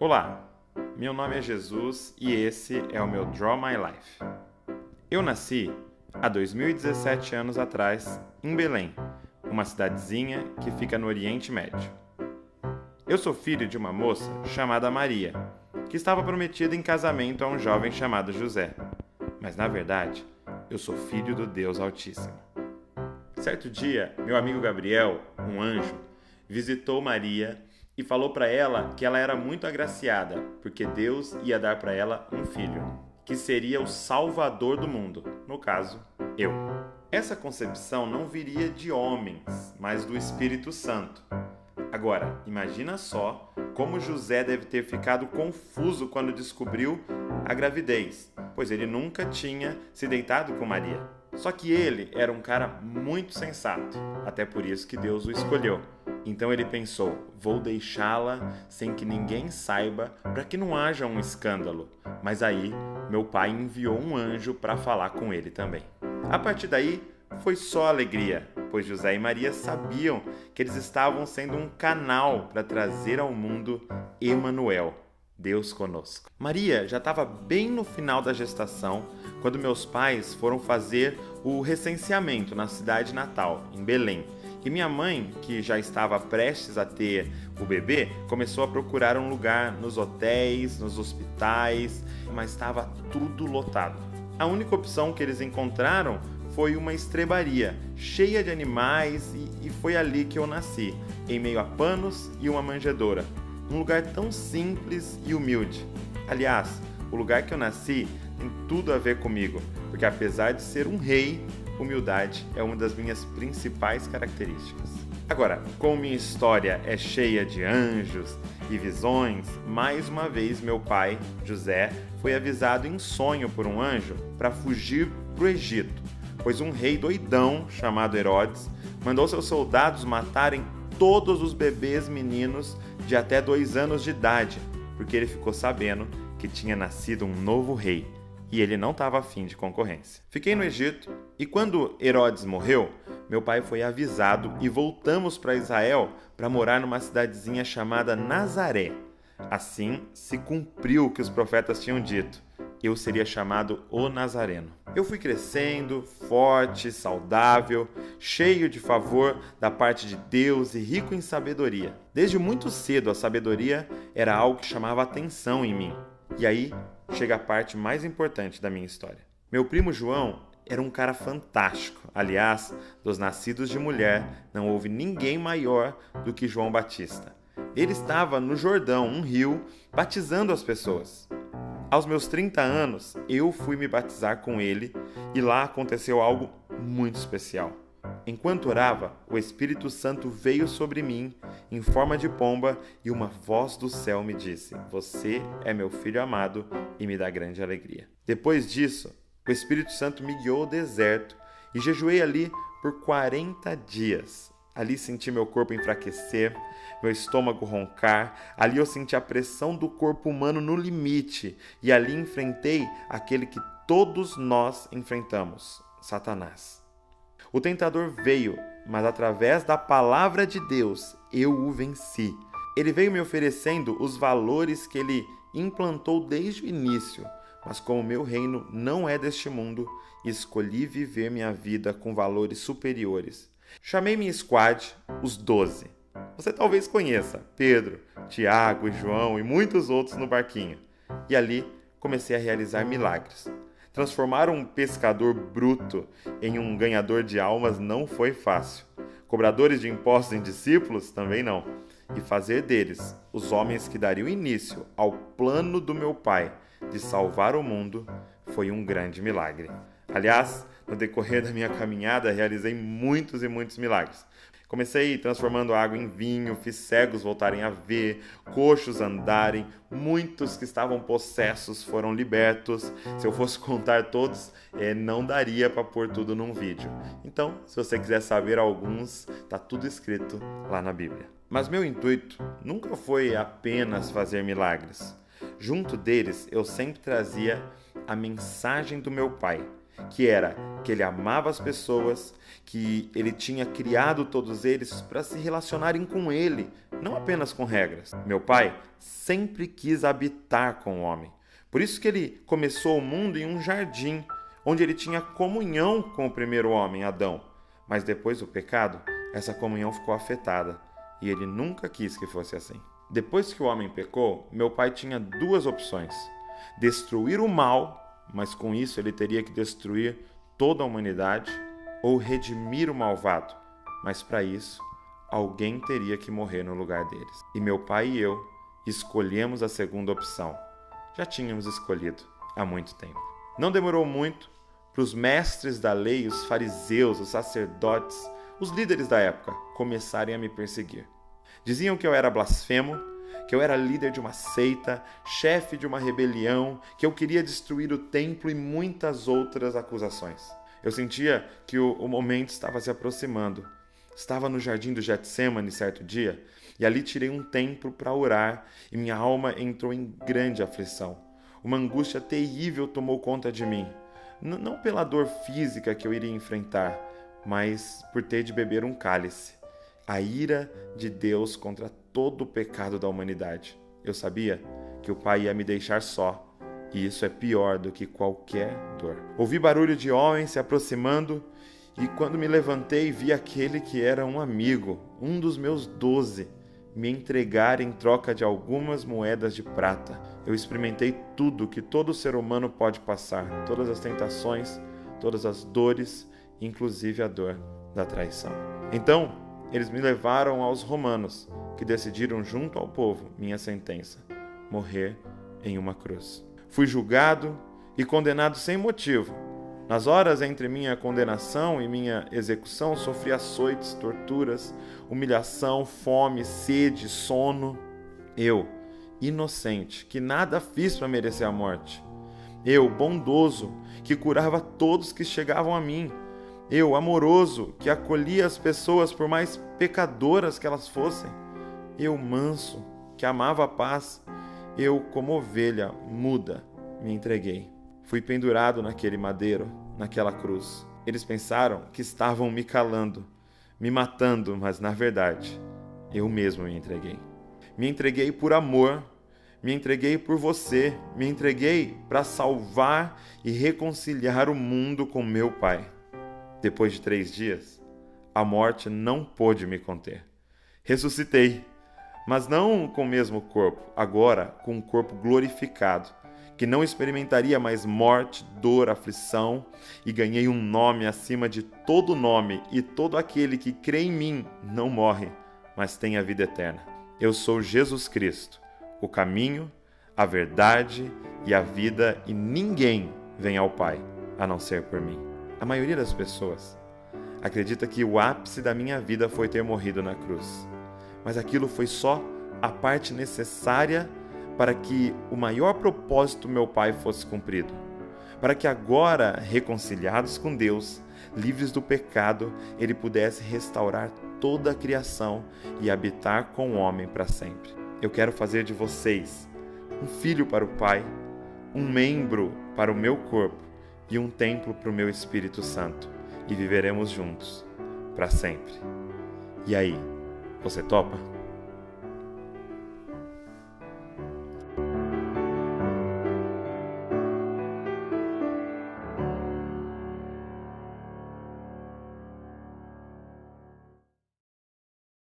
Olá, meu nome é Jesus e esse é o meu Draw My Life. Eu nasci há 2017 anos atrás em Belém, uma cidadezinha que fica no Oriente Médio. Eu sou filho de uma moça chamada Maria, que estava prometida em casamento a um jovem chamado José. Mas na verdade, eu sou filho do Deus Altíssimo. Certo dia, meu amigo Gabriel, um anjo, visitou Maria e falou para ela que ela era muito agraciada, porque Deus ia dar para ela um filho, que seria o Salvador do mundo, no caso, eu. Essa concepção não viria de homens, mas do Espírito Santo. Agora, imagina só como José deve ter ficado confuso quando descobriu a gravidez, pois ele nunca tinha se deitado com Maria. Só que ele era um cara muito sensato, até por isso que Deus o escolheu. Então ele pensou, vou deixá-la sem que ninguém saiba para que não haja um escândalo. Mas aí, meu pai enviou um anjo para falar com ele também. A partir daí, foi só alegria, pois José e Maria sabiam que eles estavam sendo um canal para trazer ao mundo Emanuel, Deus conosco. Maria já estava bem no final da gestação quando meus pais foram fazer o recenseamento na cidade natal, em Belém. E minha mãe, que já estava prestes a ter o bebê, começou a procurar um lugar nos hotéis, nos hospitais, mas estava tudo lotado. A única opção que eles encontraram foi uma estrebaria, cheia de animais, e foi ali que eu nasci, em meio a panos e uma manjedoura. Um lugar tão simples e humilde. Aliás, o lugar que eu nasci tem tudo a ver comigo, porque apesar de ser um rei, humildade é uma das minhas principais características. Agora, como minha história é cheia de anjos e visões, mais uma vez meu pai, José, foi avisado em sonho por um anjo para fugir para o Egito, pois um rei doidão chamado Herodes mandou seus soldados matarem todos os bebês meninos de até 2 anos de idade, porque ele ficou sabendo que tinha nascido um novo rei e ele não estava afim de concorrência. Fiquei no Egito e quando Herodes morreu, meu pai foi avisado e voltamos para Israel para morar numa cidadezinha chamada Nazaré. Assim se cumpriu o que os profetas tinham dito. Eu seria chamado o Nazareno. Eu fui crescendo, forte, saudável, cheio de favor da parte de Deus e rico em sabedoria. Desde muito cedo a sabedoria era algo que chamava atenção em mim. E aí chega a parte mais importante da minha história. Meu primo João era um cara fantástico. Aliás, dos nascidos de mulher, não houve ninguém maior do que João Batista. Ele estava no Jordão, um rio, batizando as pessoas. Aos meus 30 anos, eu fui me batizar com ele e lá aconteceu algo muito especial. Enquanto orava, o Espírito Santo veio sobre mim em forma de pomba e uma voz do céu me disse: "Você é meu filho amado e me dá grande alegria." Depois disso, o Espírito Santo me guiou ao deserto e jejuei ali por 40 dias. Ali senti meu corpo enfraquecer, meu estômago roncar, ali eu senti a pressão do corpo humano no limite e ali enfrentei aquele que todos nós enfrentamos, Satanás. O tentador veio, mas através da palavra de Deus eu o venci. Ele veio me oferecendo os valores que ele implantou desde o início, mas como meu reino não é deste mundo, escolhi viver minha vida com valores superiores. Chamei minha squad, os 12. Você talvez conheça Pedro, Tiago e João e muitos outros no barquinho. E ali comecei a realizar milagres. Transformar um pescador bruto em um ganhador de almas não foi fácil. Cobradores de impostos em discípulos também não. E fazer deles os homens que dariam início ao plano do meu pai de salvar o mundo foi um grande milagre. Aliás, no decorrer da minha caminhada, realizei muitos e muitos milagres. Comecei transformando água em vinho, fiz cegos voltarem a ver, coxos andarem, muitos que estavam possessos foram libertos. Se eu fosse contar todos, não daria para pôr tudo num vídeo. Então, se você quiser saber alguns, tá tudo escrito lá na Bíblia. Mas meu intuito nunca foi apenas fazer milagres. Junto deles, eu sempre trazia a mensagem do meu pai. que era que ele amava as pessoas, que ele tinha criado todos eles para se relacionarem com ele, não apenas com regras. Meu pai sempre quis habitar com o homem. Por isso que ele começou o mundo em um jardim, onde ele tinha comunhão com o primeiro homem, Adão. Mas depois do pecado, essa comunhão ficou afetada, e ele nunca quis que fosse assim. Depois que o homem pecou, meu pai tinha duas opções: destruir o mal, mas com isso ele teria que destruir toda a humanidade, ou redimir o malvado, mas para isso alguém teria que morrer no lugar deles. E meu pai e eu escolhemos a segunda opção. Já tínhamos escolhido há muito tempo. Não demorou muito para os mestres da lei, os fariseus, os sacerdotes, os líderes da época começarem a me perseguir. Diziam que eu era blasfemo, que eu era líder de uma seita, chefe de uma rebelião, que eu queria destruir o templo e muitas outras acusações. Eu sentia que o momento estava se aproximando. Estava no jardim do Getsêmani certo dia, e ali tirei um tempo para orar, e minha alma entrou em grande aflição. Uma angústia terrível tomou conta de mim. Não pela dor física que eu iria enfrentar, mas por ter de beber um cálice. A ira de Deus contra todo o pecado da humanidade. Eu sabia que o Pai ia me deixar só, e isso é pior do que qualquer dor. Ouvi barulho de homens se aproximando, e quando me levantei, vi aquele que era um amigo, um dos meus 12, me entregar em troca de algumas moedas de prata. Eu experimentei tudo que todo ser humano pode passar, todas as tentações, todas as dores, inclusive a dor da traição. Então, eles me levaram aos romanos, que decidiram junto ao povo minha sentença: morrer em uma cruz. Fui julgado e condenado sem motivo. Nas horas entre minha condenação e minha execução, sofri açoites, torturas, humilhação, fome, sede, sono. Eu, inocente, que nada fiz para merecer a morte. Eu, bondoso, que curava todos que chegavam a mim. Eu, amoroso, que acolhia as pessoas por mais pecadoras que elas fossem. Eu, manso, que amava a paz. Eu, como ovelha muda, me entreguei. Fui pendurado naquele madeiro, naquela cruz. Eles pensaram que estavam me calando, me matando, mas na verdade, eu mesmo me entreguei. Me entreguei por amor, me entreguei por você, me entreguei para salvar e reconciliar o mundo com meu Pai. Depois de 3 dias, a morte não pôde me conter. Ressuscitei, mas não com o mesmo corpo, agora com um corpo glorificado, que não experimentaria mais morte, dor, aflição, e ganhei um nome acima de todo nome, e todo aquele que crê em mim não morre, mas tem a vida eterna. Eu sou Jesus Cristo, o caminho, a verdade e a vida, e ninguém vem ao Pai a não ser por mim. A maioria das pessoas acredita que o ápice da minha vida foi ter morrido na cruz, mas aquilo foi só a parte necessária para que o maior propósito do meu Pai fosse cumprido, para que agora, reconciliados com Deus, livres do pecado, Ele pudesse restaurar toda a criação e habitar com o homem para sempre. Eu quero fazer de vocês um filho para o Pai, um membro para o meu corpo e um templo para o meu Espírito Santo, e viveremos juntos para sempre. E aí, você topa?